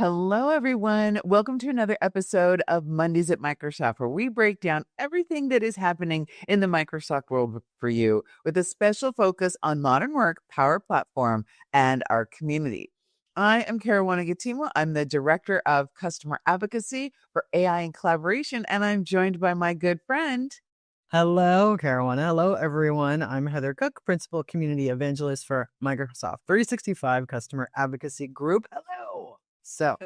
Hello, everyone. Welcome to another episode of Mondays at Microsoft, where we break down everything that is happening in the Microsoft world for you with a special focus on modern work, Power Platform, and our community. I am Karuana Gatimu. I'm the Director of Customer Advocacy for AI and Collaboration, and I'm joined by my good friend. Hello, Karuana. Hello, everyone. I'm Heather Cook, Principal Community Evangelist for Microsoft 365 Customer Advocacy Group. Hello. So,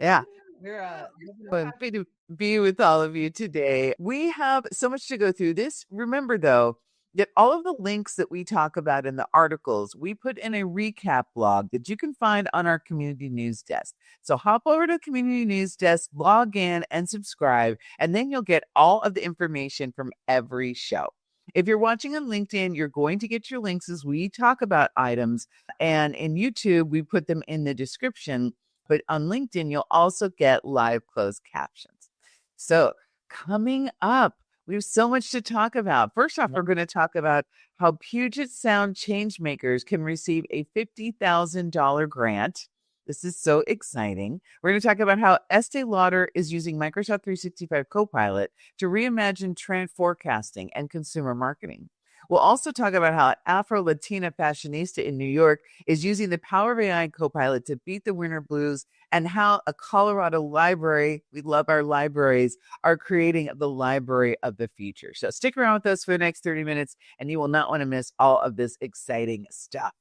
yeah. We're happy to be with all of you today. We have so much to go through this. Remember, though, that all of the links that we talk about in the articles, we put in a recap blog that you can find on our community news desk. So hop over to community news desk, log in and subscribe, and then you'll get all of the information from every show. If you're watching on LinkedIn, you're going to get your links as we talk about items. And in YouTube, we put them in the description. But on LinkedIn, you'll also get live closed captions. So coming up, we have so much to talk about. First off, we're going to talk about how Puget Sound changemakers can receive a $50,000 grant. This is so exciting. We're going to talk about how Estée Lauder is using Microsoft 365 Copilot to reimagine trend forecasting and consumer marketing. We'll also talk about how an Afro-Latina fashionista in New York is using the power of AI and Copilot to beat the winter blues, and how a Colorado library, we love our libraries, are creating the library of the future. So stick around with us for the next 30 minutes, and you will not want to miss all of this exciting stuff.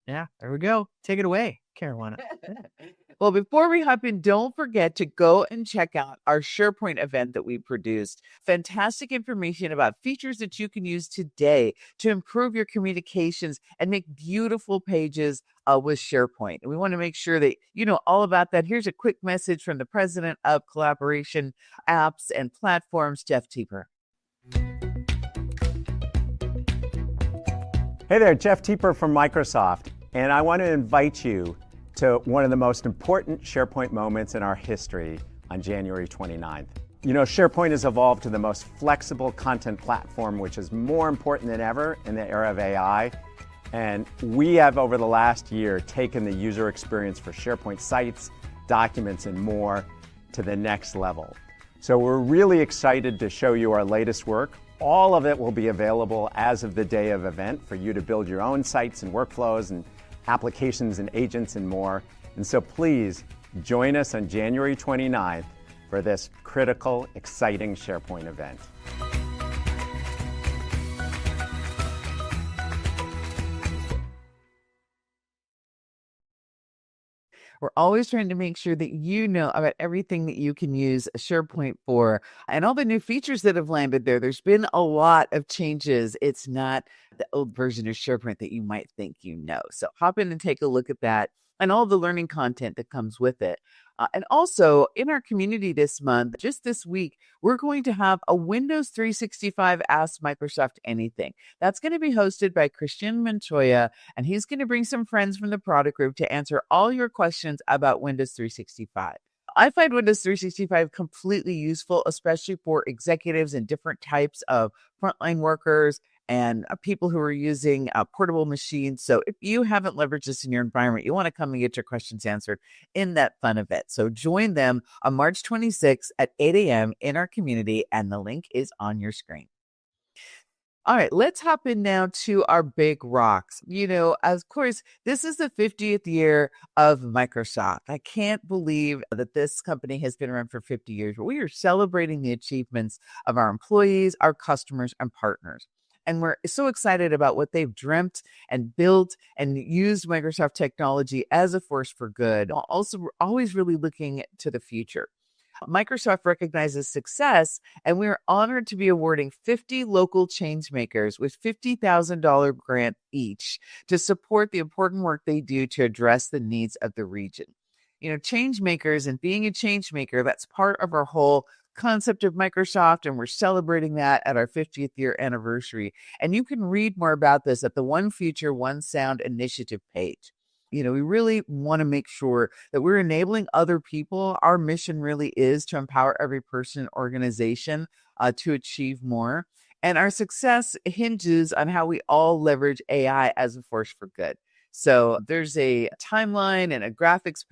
Yeah, there we go. Take it away, Karuana. Well, before we hop in, don't forget to go and check out our SharePoint event that we produced. Fantastic information about features that you can use today to improve your communications and make beautiful pages with SharePoint. And we want to make sure that you know all about that. Here's a quick message from the president of Collaboration Apps and Platforms, Jeff Teper. Hey there, Jeff Teper from Microsoft, and I want to invite you to one of the most important SharePoint moments in our history on January 29th. You know, SharePoint has evolved to the most flexible content platform, which is more important than ever in the era of AI. And we have, over the last year, taken the user experience for SharePoint sites, documents, and more to the next level. So we're really excited to show you our latest work. All of it will be available as of the day of event for you to build your own sites and workflows and applications and agents and more. And so please join us on January 29th for this critical, exciting SharePoint event. We're always trying to make sure that you know about everything that you can use SharePoint for and all the new features that have landed there. There's been a lot of changes. It's not the old version of SharePoint that you might think you know. So hop in and take a look at that and all the learning content that comes with it. And also in our community this month, just this week, we're going to have a Windows 365 Ask Microsoft Anything. That's going to be hosted by Christian Montoya, and he's going to bring some friends from the product group to answer all your questions about Windows 365. I find Windows 365 completely useful, especially for executives and different types of frontline workers and people who are using portable machines. So if you haven't leveraged this in your environment, you want to come and get your questions answered in that fun event. So join them on March 26th at 8 a.m. in our community, and the link is on your screen. All right, let's hop in now to our big rocks. You know, of course, this is the 50th year of Microsoft. I can't believe that this company has been around for 50 years, but we are celebrating the achievements of our employees, our customers, and partners. And we're so excited about what they've dreamt and built and used Microsoft technology as a force for good. Also, we're always really looking to the future. Microsoft recognizes success, and we are honored to be awarding 50 local changemakers with $50,000 grant each to support the important work they do to address the needs of the region. You know, changemakers and being a changemaker, that's part of our whole concept of Microsoft, and we're celebrating that at our 50th year anniversary. And you can read more about this at the One Future, One Sound initiative page. You know, we really want to make sure that we're enabling other people. Our mission really is to empower every person and organization to achieve more. And our success hinges on how we all leverage AI as a force for good. So there's a timeline and a graphics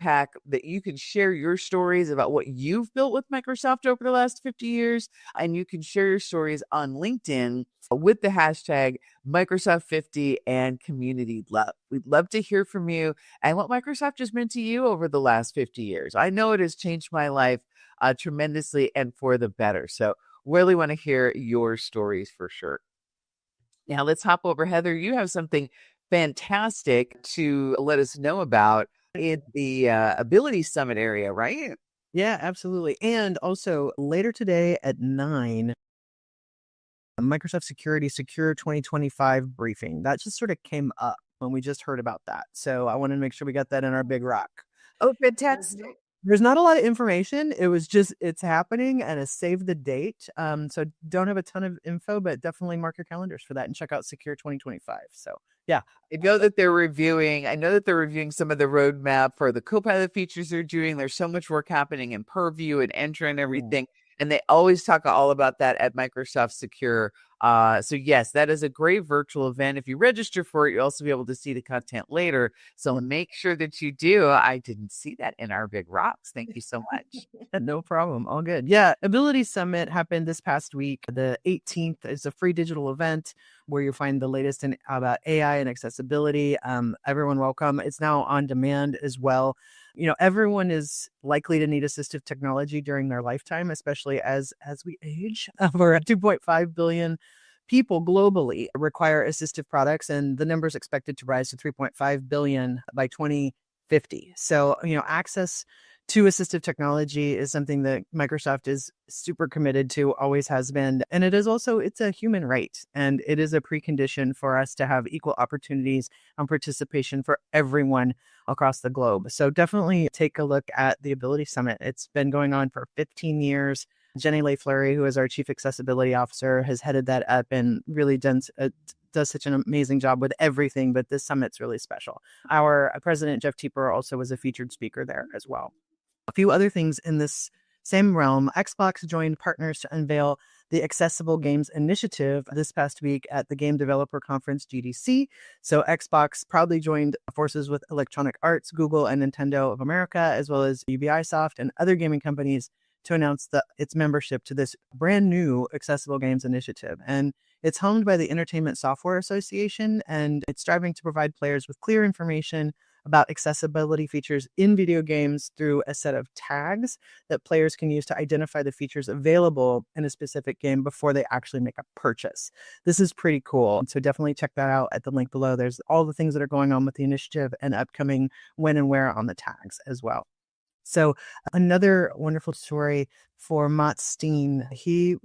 pack that you can share your stories about what you've built with Microsoft over the last 50 years. And you can share your stories on LinkedIn with the hashtag Microsoft 50 and community love. We'd love to hear from you and what Microsoft has meant to you over the last 50 years. I know it has changed my life tremendously and for the better. So really want to hear your stories for sure. Now let's hop over. Heather, you have something fantastic to let us know about in the Ability Summit area, right? Yeah, absolutely. And also later today at 9, Microsoft Security Secure 2025 briefing. That just sort of came up when we just heard about that. So I wanted to make sure we got that in our big rock. Oh, fantastic. There's not a lot of information. It was just, it's happening and a save the date. So don't have a ton of info, but definitely mark your calendars for that and check out Secure 2025. So yeah. I know that they're reviewing some of the roadmap for the Copilot features they're doing. There's so much work happening in Purview and Entra and everything. And they always talk all about that at Microsoft Secure. So yes, that is a great virtual event. If you register for it, you'll also be able to see the content later. So make sure that you do. I didn't see that in our big rocks. Thank you so much. No problem. All good. Yeah. Ability Summit happened this past week. The 18th is a free digital event where you find the latest about AI and accessibility. Everyone welcome. It's now on demand as well. Everyone is likely to need assistive technology during their lifetime, especially as we age. Over 2.5 billion people globally require assistive products, and the number is expected to rise to 3.5 billion by 2050. So, access to assistive technology is something that Microsoft is super committed to, always has been. And it is also, it's a human right. And it is a precondition for us to have equal opportunities and participation for everyone across the globe. So definitely take a look at the Ability Summit. It's been going on for 15 years. Jenny Lay-Fleury, who is our Chief Accessibility Officer, has headed that up and really does such an amazing job with everything, but this summit's really special. Our President, Jeff Teper, also was a featured speaker there as well. A few other things in this same realm. Xbox joined partners to unveil the Accessible Games Initiative this past week at the Game Developer Conference, GDC. So Xbox proudly joined forces with Electronic Arts, Google, and Nintendo of America, as well as Ubisoft and other gaming companies to announce its membership to this brand new Accessible Games Initiative. And it's helmed by the Entertainment Software Association, and it's striving to provide players with clear information about accessibility features in video games through a set of tags that players can use to identify the features available in a specific game before they actually make a purchase. This is pretty cool. So definitely check that out at the link below. There's all the things that are going on with the initiative and upcoming when and where on the tags as well. So another wonderful story for Mats Steen. He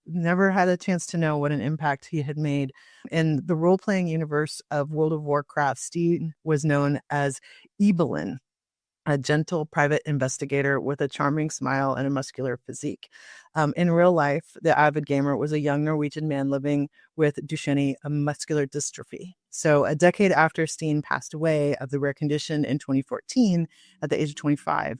never had a chance to know what an impact he had made in the role-playing universe of World of Warcraft. Steen was known as Evelyn, a gentle private investigator with a charming smile and a muscular physique. In real life, the avid gamer was a young Norwegian man living with Duchenne, a muscular dystrophy. So a decade after Steen passed away of the rare condition in 2014 at the age of 25,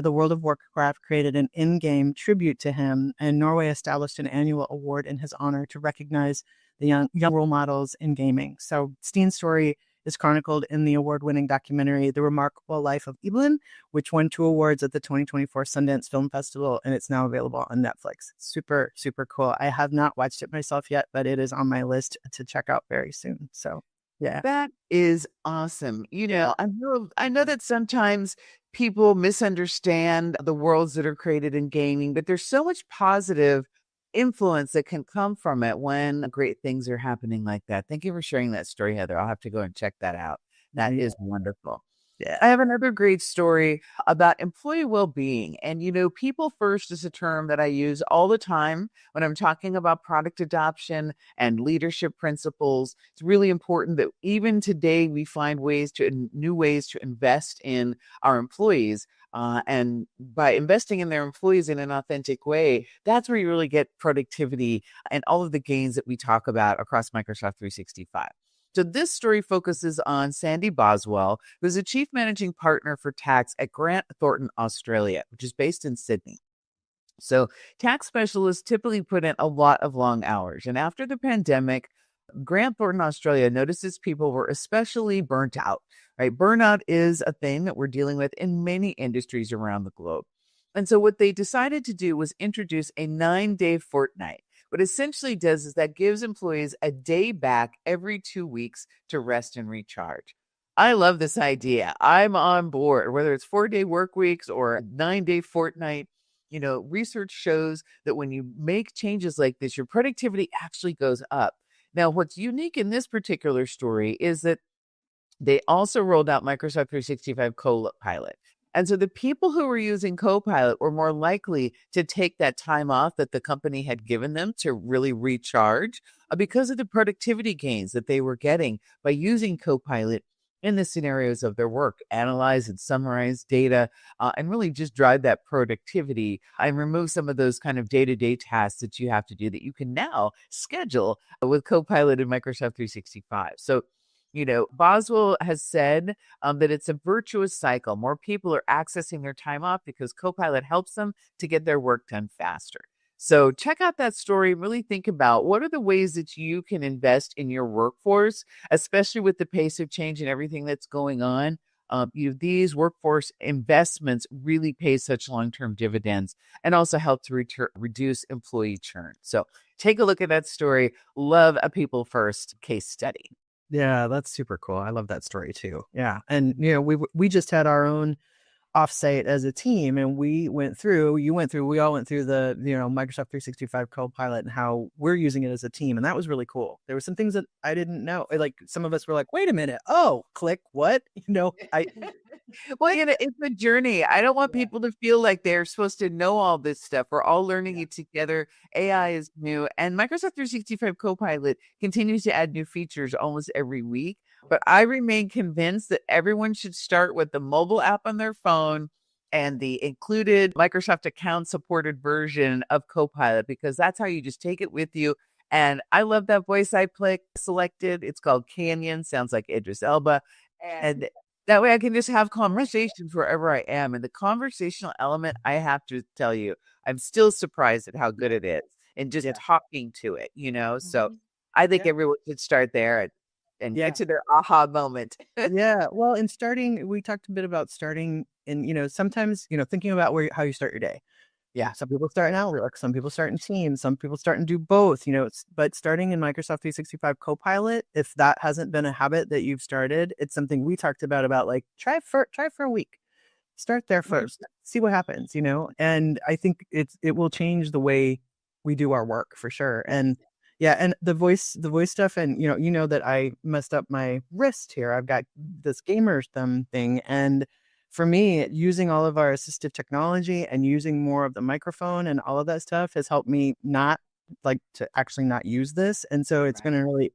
the World of Warcraft created an in-game tribute to him, and Norway established an annual award in his honor to recognize the young role models in gaming. So Steen's story is chronicled in the award-winning documentary The Remarkable Life of Evelyn, which won 2 awards at the 2024 Sundance Film Festival, and it's now available on Netflix. Super, super cool. I have not watched it myself yet, but it is on my list to check out very soon. So yeah. That is awesome. I know that sometimes people misunderstand the worlds that are created in gaming, but there's so much positive influence that can come from it when great things are happening like that. Thank you for sharing that story, Heather. I'll have to go and check that out. That is wonderful. Yeah. I have another great story about employee well-being. And, people first is a term that I use all the time when I'm talking about product adoption and leadership principles. It's really important that even today we find new ways to invest in our employees. And by investing in their employees in an authentic way, that's where you really get productivity and all of the gains that we talk about across Microsoft 365. So this story focuses on Sandy Boswell, who's a chief managing partner for tax at Grant Thornton, Australia, which is based in Sydney. So tax specialists typically put in a lot of long hours. And after the pandemic, Grant Thornton, Australia notices people were especially burnt out, right? Burnout is a thing that we're dealing with in many industries around the globe. And so what they decided to do was introduce a 9-day fortnight. What essentially does is that gives employees a day back every 2 weeks to rest and recharge. I love this idea. I'm on board, whether it's 4-day work weeks or a 9-day fortnight. Research shows that when you make changes like this, your productivity actually goes up. Now, what's unique in this particular story is that they also rolled out Microsoft 365 Copilot. And so the people who were using Copilot were more likely to take that time off that the company had given them to really recharge because of the productivity gains that they were getting by using Copilot in the scenarios of their work, analyze and summarize data, and really just drive that productivity and remove some of those kind of day-to-day tasks that you have to do that you can now schedule with Copilot in Microsoft 365. So, Boswell has said that it's a virtuous cycle. More people are accessing their time off because Copilot helps them to get their work done faster. So check out that story and really think about what are the ways that you can invest in your workforce, especially with the pace of change and everything that's going on. These workforce investments really pay such long-term dividends and also help to reduce employee churn. So take a look at that story. Love a people first case study. Yeah, that's super cool. I love that story too. Yeah. And we just had our own offsite as a team, and we all went through the Microsoft 365 Copilot and how we're using it as a team, and that was really cool. There were some things that I didn't know. Like some of us were like, "Wait a minute, oh, click what?" I Well, it's a journey. I don't want people to feel like they're supposed to know all this stuff. We're all learning it together. AI is new, and Microsoft 365 Copilot continues to add new features almost every week. But I remain convinced that everyone should start with the mobile app on their phone and the included Microsoft account supported version of Copilot, because that's how you just take it with you. And I love that voice I selected. It's called Canyon. Sounds like Idris Elba. And that way I can just have conversations wherever I am. And the conversational element, I have to tell you, I'm still surprised at how good it is and just talking to it, So I think everyone should start there and get to their aha moment. Yeah. Well, we talked a bit about starting and, sometimes, thinking about how you start your day. Yeah. Some people start in Outlook, some people start in Teams, some people start and do both, but starting in Microsoft 365 Copilot, if that hasn't been a habit that you've started, it's something we talked about like try for a week. Start there first, see what happens, and I think it will change the way we do our work for sure. And yeah, and the voice stuff, and that I messed up my wrist here. I've got this gamer thumb thing, and for me, using all of our assistive technology and using more of the microphone and all of that stuff has helped me not actually not use this. And so it's been a really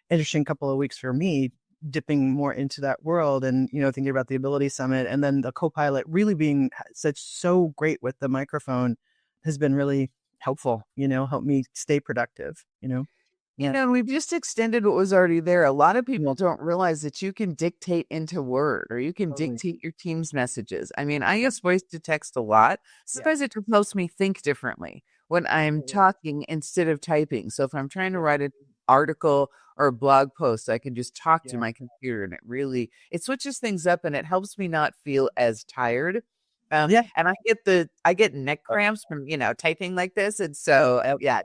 interesting couple of weeks for me, dipping more into that world and, thinking about the Ability Summit, and then the Copilot really being so great with the microphone has been really helpful, help me stay productive, And we've just extended what was already there. A lot of people don't realize that you can dictate into Word or you can dictate your team's messages. I mean, I use voice to text a lot. Sometimes it just helps me think differently when I'm talking instead of typing. So if I'm trying to write an article or a blog post, I can just talk to my computer, and it switches things up and it helps me not feel as tired. And I get neck cramps from, typing like this. And so,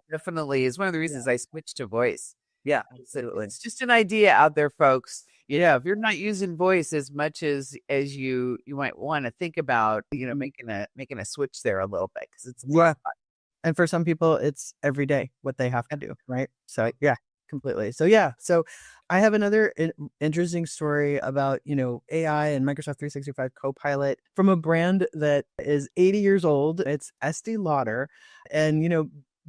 definitely is one of the reasons I switched to voice. Yeah, absolutely. It's just an idea out there, folks. If you're not using voice as much as you might want to think about, making a switch there a little bit, because it's fun. And for some people, it's every day what they have to do, right? So completely. So so I have another interesting story about, AI and Microsoft 365 Copilot from a brand that is 80 years old. It's Estee Lauder. And,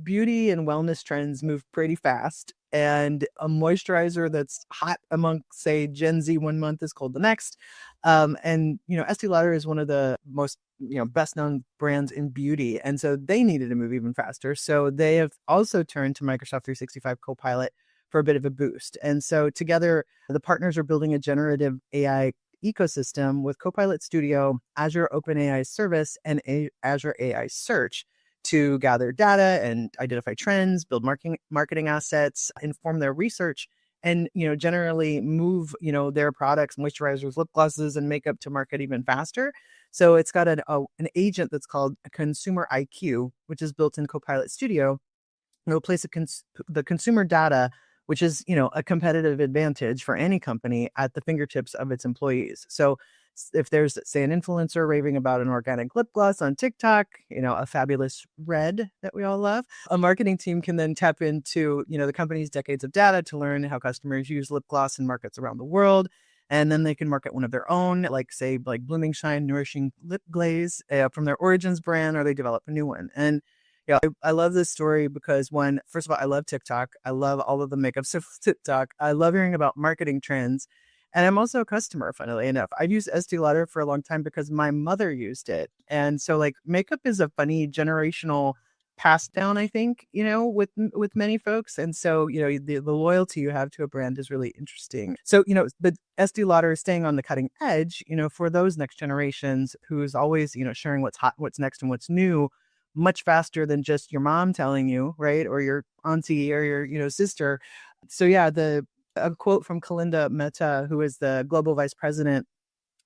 beauty and wellness trends move pretty fast. And a moisturizer that's hot among, say, Gen Z one month is cold the next. And, Estee Lauder is one of the most, best known brands in beauty. And so they needed to move even faster. So they have also turned to Microsoft 365 Copilot for a bit of a boost. And so together, the partners are building a generative AI ecosystem with Copilot Studio, Azure OpenAI Service, and Azure AI Search to gather data and identify trends, build marketing assets, inform their research, and generally move their products, moisturizers, lip glosses, and makeup to market even faster. So it's got an agent that's called ConsumerIQ, which is built in Copilot Studio. It'll place the consumer data, which is a competitive advantage for any company, at the fingertips of its employees. So if there's, say, an influencer raving about an organic lip gloss on TikTok, a fabulous red that we all love, a marketing team can then tap into, the company's decades of data to learn how customers use lip gloss in markets around the world. And then they can market one of their own, like Blooming Shine Nourishing Lip Glaze from their Origins brand, or they develop a new one. And I love this story because, first of all, I love TikTok. I love all of the makeup stuff with TikTok. I love hearing about marketing trends. And I'm also a customer, funnily enough. I've used Estée Lauder for a long time because my mother used it. And so makeup is a funny generational pass down, I think, with many folks. And so, the loyalty you have to a brand is really interesting. So, but Estée Lauder is staying on the cutting edge, for those next generations who's always, sharing what's hot, what's next, and what's new much faster than just your mom telling you, right? Or your auntie or your, sister. So yeah, a quote from Kalinda Mehta, who is the global vice president,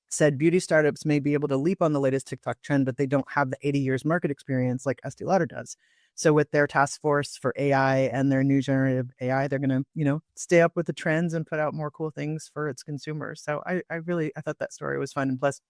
said beauty startups may be able to leap on the latest TikTok trend, but they don't have the 80 years market experience like Estée Lauder does. So with their task force for AI and their new generative AI, they're going to, stay up with the trends and put out more cool things for its consumers. So I thought that story was fun. And plus,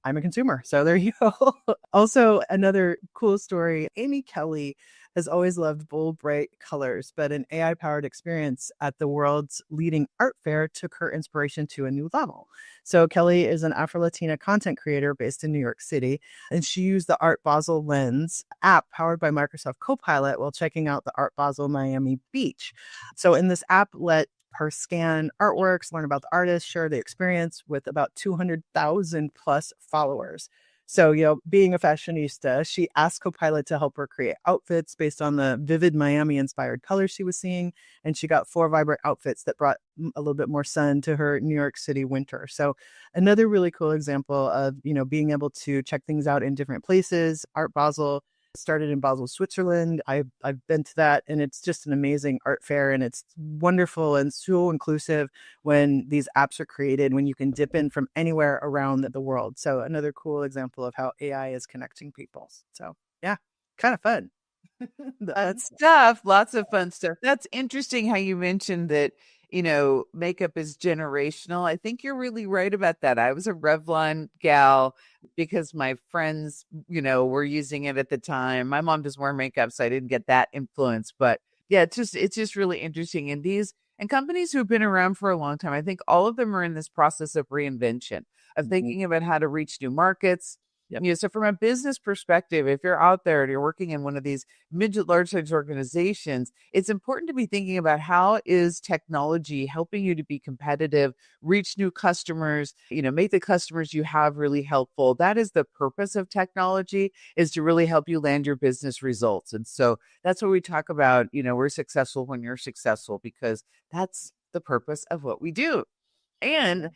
I'm a consumer. So there you go. Also, another cool story, Amy Kelly has always loved bold, bright colors, but an AI-powered experience at the world's leading art fair took her inspiration to a new level. So Kelly is an Afro-Latina content creator based in New York City, and she used the Art Basel Lens app powered by Microsoft Copilot while checking out the Art Basel Miami Beach. So in this app, let her scan artworks, learn about the artist, share the experience with about 200,000 plus followers. So, being a fashionista, she asked Copilot to help her create outfits based on the vivid Miami-inspired colors she was seeing. And she got 4 vibrant outfits that brought a little bit more sun to her New York City winter. So another really cool example of, being able to check things out in different places. Art Basel started in Basel, Switzerland. I've been to that, and it's just an amazing art fair, and it's wonderful and so inclusive when these apps are created, when you can dip in from anywhere around the world. So another cool example of how AI is connecting people. So yeah, kind of fun. That's stuff. Lots of fun stuff. That's interesting how you mentioned that, makeup is generational. I think you're really right about that. I was a Revlon gal because my friends, were using it at the time. My mom doesn't wear makeup, so I didn't get that influence. But yeah, it's just really interesting. And companies who've been around for a long time, I think all of them are in this process of reinvention, of thinking about how to reach new markets. Yep. So from a business perspective, if you're out there and you're working in one of these mid to large size organizations, it's important to be thinking about how is technology helping you to be competitive, reach new customers, make the customers you have really helpful. That is the purpose of technology, is to really help you land your business results. And so that's what we talk about. We're successful when you're successful, because that's the purpose of what we do. And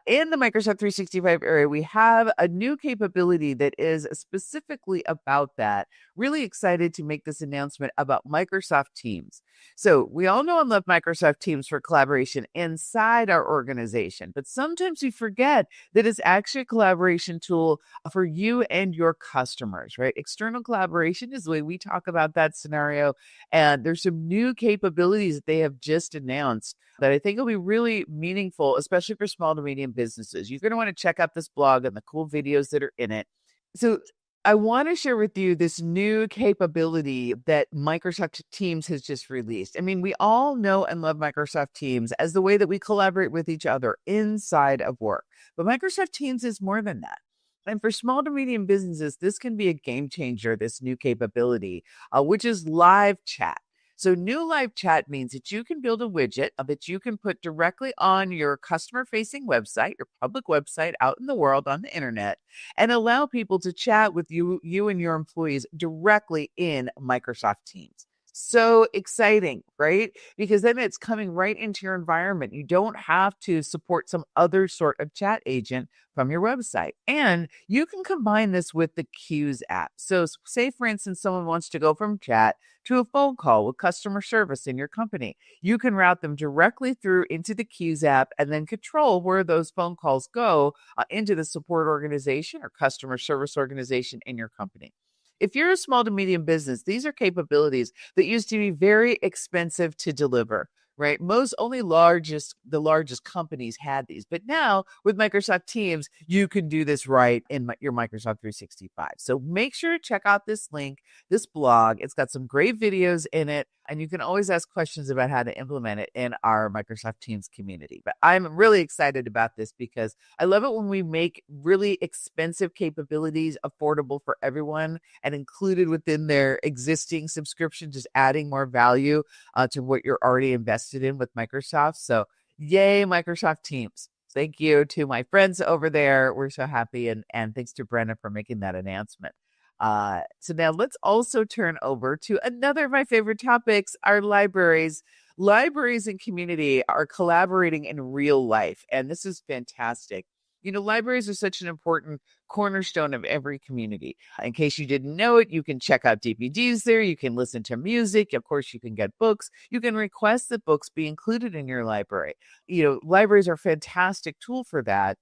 in the Microsoft 365 area, we have a new capability that is specifically about that. Really excited to make this announcement about Microsoft Teams. So we all know and love Microsoft Teams for collaboration inside our organization, but sometimes we forget that it's actually a collaboration tool for you and your customers, right? External collaboration is the way we talk about that scenario. And there's some new capabilities that they have just announced that I think will be really meaningful, especially for small to medium businesses. You're going to want to check out this blog and the cool videos that are in it. So I want to share with you this new capability that Microsoft Teams has just released. I mean, we all know and love Microsoft Teams as the way that we collaborate with each other inside of work. But Microsoft Teams is more than that. And for small to medium businesses, this can be a game changer, this new capability, which is live chat. So new live chat means that you can build a widget that you can put directly on your customer-facing website, your public website out in the world on the internet, and allow people to chat with you and your employees directly in Microsoft Teams. So exciting, right? Because then it's coming right into your environment. You don't have to support some other sort of chat agent from your website. And you can combine this with the Qs app. So, say, for instance, someone wants to go from chat to a phone call with customer service in your company. You can route them directly through into the Qs app and then control where those phone calls go into the support organization or customer service organization in your company. If you're a small to medium business, these are capabilities that used to be very expensive to deliver, right? Most only the largest companies had these, but now with Microsoft Teams, you can do this right in your Microsoft 365. So make sure to check out this link, this blog. It's got some great videos in it, and you can always ask questions about how to implement it in our Microsoft Teams community. But I'm really excited about this because I love it when we make really expensive capabilities affordable for everyone and included within their existing subscription, just adding more value to what you're already invested in with Microsoft. So yay, Microsoft Teams. Thank you to my friends over there. We're so happy. And thanks to Brenna for making that announcement. So now let's also turn over to another of my favorite topics, our libraries. Libraries and community are collaborating in real life, and this is fantastic. Libraries are such an important cornerstone of every community. In case you didn't know it, you can check out DVDs there. You can listen to music. Of course, you can get books. You can request that books be included in your library. Libraries are a fantastic tool for that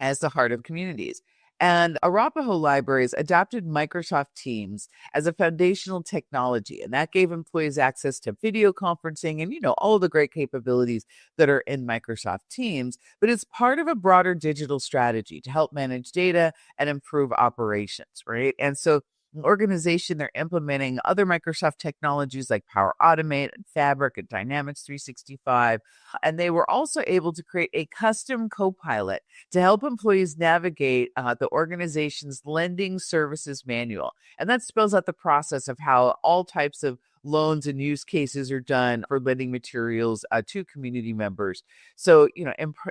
as the heart of communities. And Arapahoe Libraries adopted Microsoft Teams as a foundational technology, and that gave employees access to video conferencing and, all the great capabilities that are in Microsoft Teams. But it's part of a broader digital strategy to help manage data and improve operations, right? And so an organization, they're implementing other Microsoft technologies like Power Automate and Fabric and Dynamics 365. And they were also able to create a custom Copilot to help employees navigate the organization's lending services manual. And that spells out the process of how all types of loans and use cases are done for lending materials to community members. So,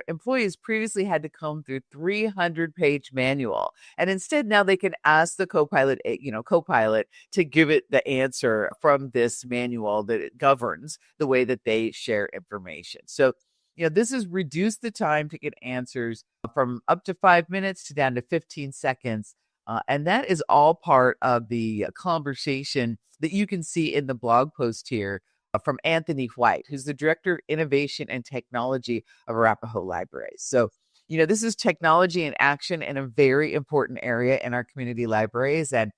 employees previously had to comb through 300-page manual, and instead now they can ask the Copilot to give it the answer from this manual that it governs the way that they share information. So, this has reduced the time to get answers from up to 5 minutes to down to 15 seconds. And that is all part of the conversation that you can see in the blog post here from Anthony White, who's the Director of Innovation and Technology of Arapahoe Libraries. So, this is technology in action in a very important area in our community libraries. And,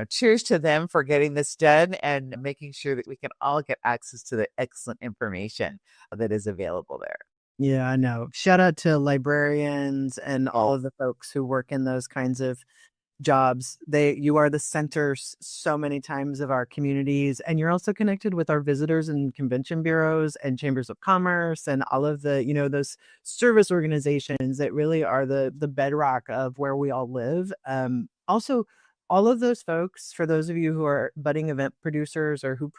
cheers to them for getting this done and making sure that we can all get access to the excellent information that is available there. Yeah, I know. Shout out to librarians and all of the folks who work in those kinds of jobs. You are the centers so many times of our communities, and you're also connected with our visitors and convention bureaus and chambers of commerce and all of the those service organizations that really are the bedrock of where we all live. Also, all of those folks, for those of you who are budding event producers or who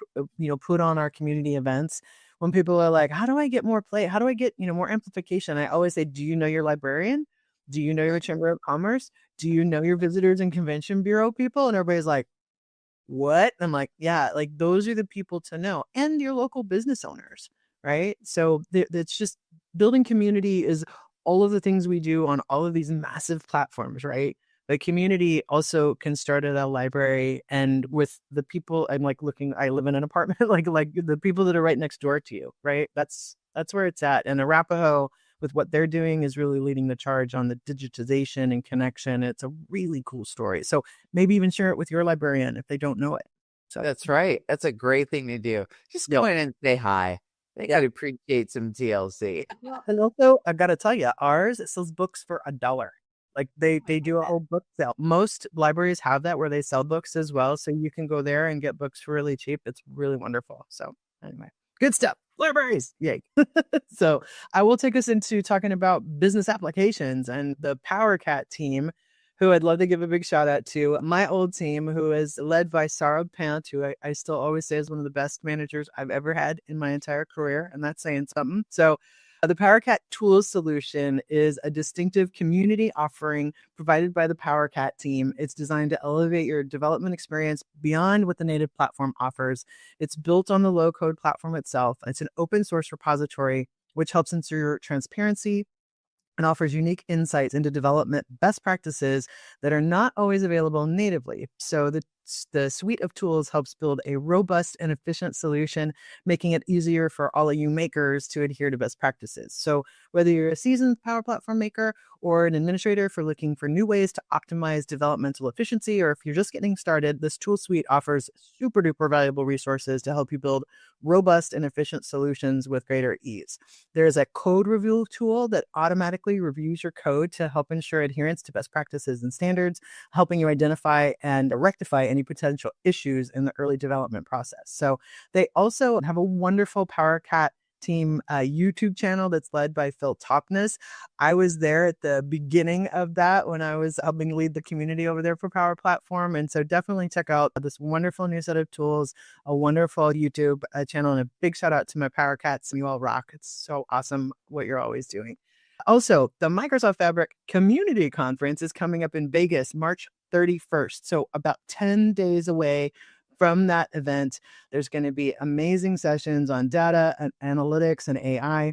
put on our community events, when people are like, how do I get more play, how do I get more amplification, I always say, do you know your librarian? Do you know your Chamber of Commerce? Do you know your visitors and convention bureau people? And everybody's like, what? And I'm like, yeah, like those are the people to know, and your local business owners, right? So it's just building community is all of the things we do on all of these massive platforms, right? The community also can start at a library, and with the people I'm like looking, I live in an apartment, like the people that are right next door to you, right? That's where it's at. And Arapahoe, with what they're doing, is really leading the charge on the digitization and connection. It's a really cool story. So maybe even share it with your librarian if they don't know it. So that's right. That's a great thing to do. Just go in and say hi. They got to appreciate some TLC. And also, I got to tell you, ours, it sells books for $1. Like they do a whole book sale. Most libraries have that where they sell books as well. So you can go there and get books for really cheap. It's really wonderful. So anyway, good stuff. Libraries. Yay. So I will take us into talking about business applications and the PowerCat team, who I'd love to give a big shout out to. My old team, who is led by Sarah Pant, who I still always say is one of the best managers I've ever had in my entire career. And that's saying something. So The PowerCat Tools solution is a distinctive community offering provided by the PowerCat team. It's designed to elevate your development experience beyond what the native platform offers. It's built on the low-code platform itself. It's an open source repository, which helps ensure transparency and offers unique insights into development best practices that are not always available natively. So the suite of tools helps build a robust and efficient solution, making it easier for all of you makers to adhere to best practices. So whether you're a seasoned Power Platform maker or an administrator for looking for new ways to optimize developmental efficiency, or if you're just getting started, this tool suite offers super duper valuable resources to help you build robust and efficient solutions with greater ease. There's a code review tool that automatically reviews your code to help ensure adherence to best practices and standards, helping you identify and rectify any potential issues in the early development process. So they also have a wonderful PowerCat team YouTube channel that's led by Phil Topness. I was there at the beginning of that when I was helping lead the community over there for Power Platform. And so definitely check out this wonderful new set of tools, a wonderful YouTube channel, and a big shout out to my PowerCats. You all rock. It's so awesome what you're always doing. Also, the Microsoft Fabric Community Conference is coming up in Vegas, March 31st. So about 10 days away from that event. There's going to be amazing sessions on data and analytics and AI.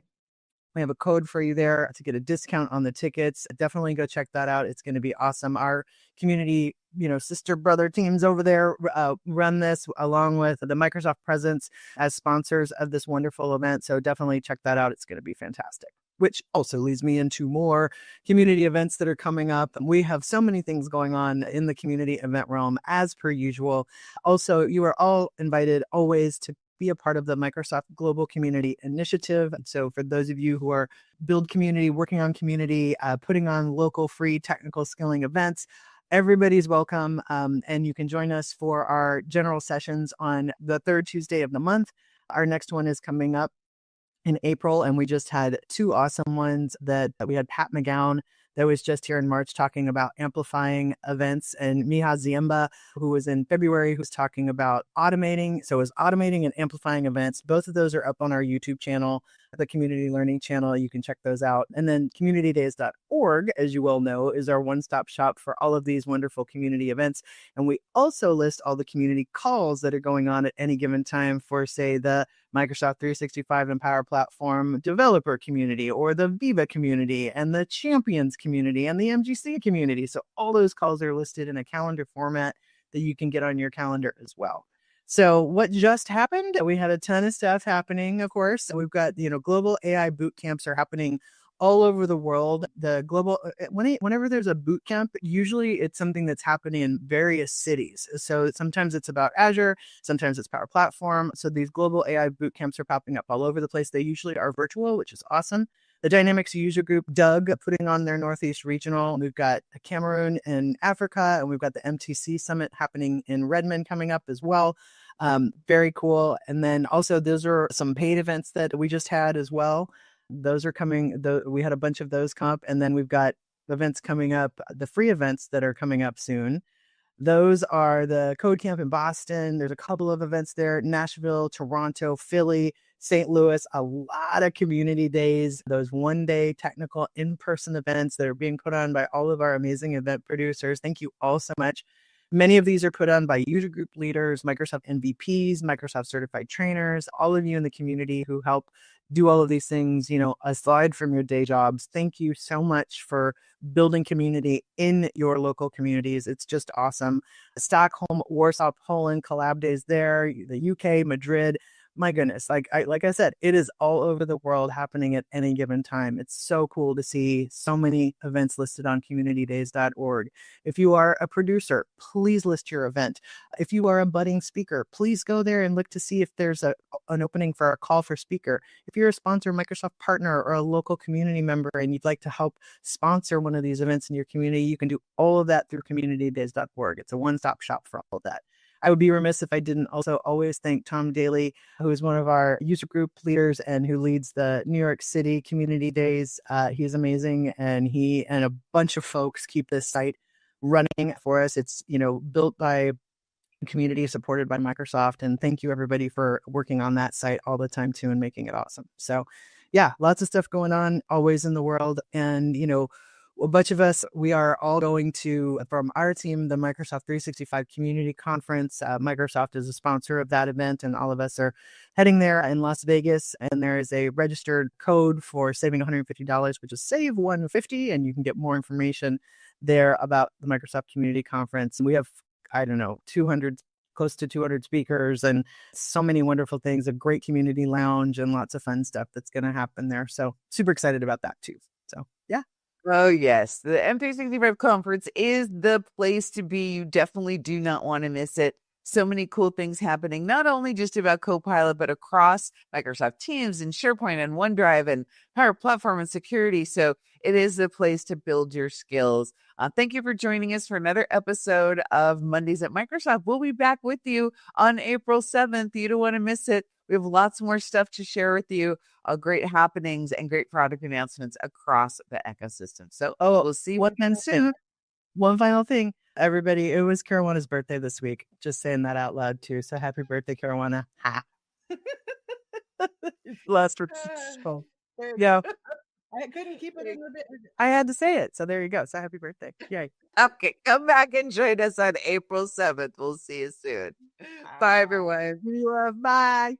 We have a code for you there to get a discount on the tickets. Definitely go check that out. It's going to be awesome. Our community, sister brother teams over there run this along with the Microsoft presence as sponsors of this wonderful event. So definitely check that out. It's going to be fantastic. Which also leads me into more community events that are coming up. We have so many things going on in the community event realm as per usual. Also, you are all invited always to be a part of the Microsoft Global Community Initiative. So for those of you who are build community, working on community, putting on local free technical skilling events, everybody's welcome. And you can join us for our general sessions on the third Tuesday of the month. Our next one is coming up in April, and we just had two awesome ones that we had Pat McGowan that was just here in March talking about amplifying events, and Miha Ziemba, who was in February, who's talking about automating. So it's automating and amplifying events. Both of those are up on our YouTube channel, the Community Learning channel. You can check those out. And then communitydays.org, as you well know, is our one-stop shop for all of these wonderful community events. And we also list all the community calls that are going on at any given time for, say, the Microsoft 365 and Power Platform developer community, or the Viva community, and the Champions community, and the MGC community. So all those calls are listed in a calendar format that you can get on your calendar as well. So what just happened? We had a ton of stuff happening, of course. We've got, global AI boot camps are happening all over the world. The global, whenever there's a boot camp, usually it's something that's happening in various cities. So sometimes it's about Azure, sometimes it's Power Platform. So these global AI boot camps are popping up all over the place. They usually are virtual, which is awesome. The Dynamics user group, Doug, putting on their Northeast Regional. We've got Cameroon and Africa, and we've got the MTC Summit happening in Redmond coming up as well. Very cool. And then also those are some paid events that we just had as well. Those are coming. We had a bunch of those come up, and then we've got events coming up, the free events that are coming up soon. Those are the Code Camp in Boston. There's a couple of events there, Nashville, Toronto, Philly, St. Louis, a lot of community days, those one-day technical in-person events that are being put on by all of our amazing event producers. Thank you all so much. Many of these are put on by user group leaders, Microsoft MVPs, Microsoft certified trainers, all of you in the community who help do all of these things, aside from your day jobs. Thank you so much for building community in your local communities. It's just awesome. Stockholm, Warsaw, Poland, collab days there, the UK, Madrid. My goodness, like I said, it is all over the world happening at any given time. It's so cool to see so many events listed on communitydays.org. If you are a producer, please list your event. If you are a budding speaker, please go there and look to see if there's an opening for a call for speaker. If you're a sponsor, Microsoft partner, or a local community member, and you'd like to help sponsor one of these events in your community, you can do all of that through communitydays.org. It's a one-stop shop for all of that. I would be remiss if I didn't also always thank Tom Daly, who is one of our user group leaders and who leads the New York City Community Days. He's amazing, and he and a bunch of folks keep this site running for us. It's, built by community, supported by Microsoft, and thank you everybody for working on that site all the time too and making it awesome. So yeah, lots of stuff going on always in the world. And, a bunch of us, we are all going to, from our team, the Microsoft 365 Community Conference. Microsoft is a sponsor of that event, and all of us are heading there in Las Vegas. And there is a registered code for saving $150, which is save $150, and you can get more information there about the Microsoft Community Conference. And we have, I don't know, close to 200 speakers and so many wonderful things, a great community lounge and lots of fun stuff that's going to happen there. So super excited about that too. So yeah. Oh, yes. The M365 conference is the place to be. You definitely do not want to miss it. So many cool things happening, not only just about Copilot, but across Microsoft Teams and SharePoint and OneDrive and Power Platform and security. So it is the place to build your skills. Thank you for joining us for another episode of Mondays at Microsoft. We'll be back with you on April 7th. You don't want to miss it. We have lots more stuff to share with you, great happenings and great product announcements across the ecosystem. So we'll see you again soon. One final thing, everybody, it was Karuana's birthday this week. Just saying that out loud too. So happy birthday, Karuana. Ha. Last response. Yeah. I couldn't keep it in the bit. I had to say it. So there you go. So happy birthday. Yay. Okay, come back and join us on April 7th. We'll see you soon. Bye, everyone. Bye.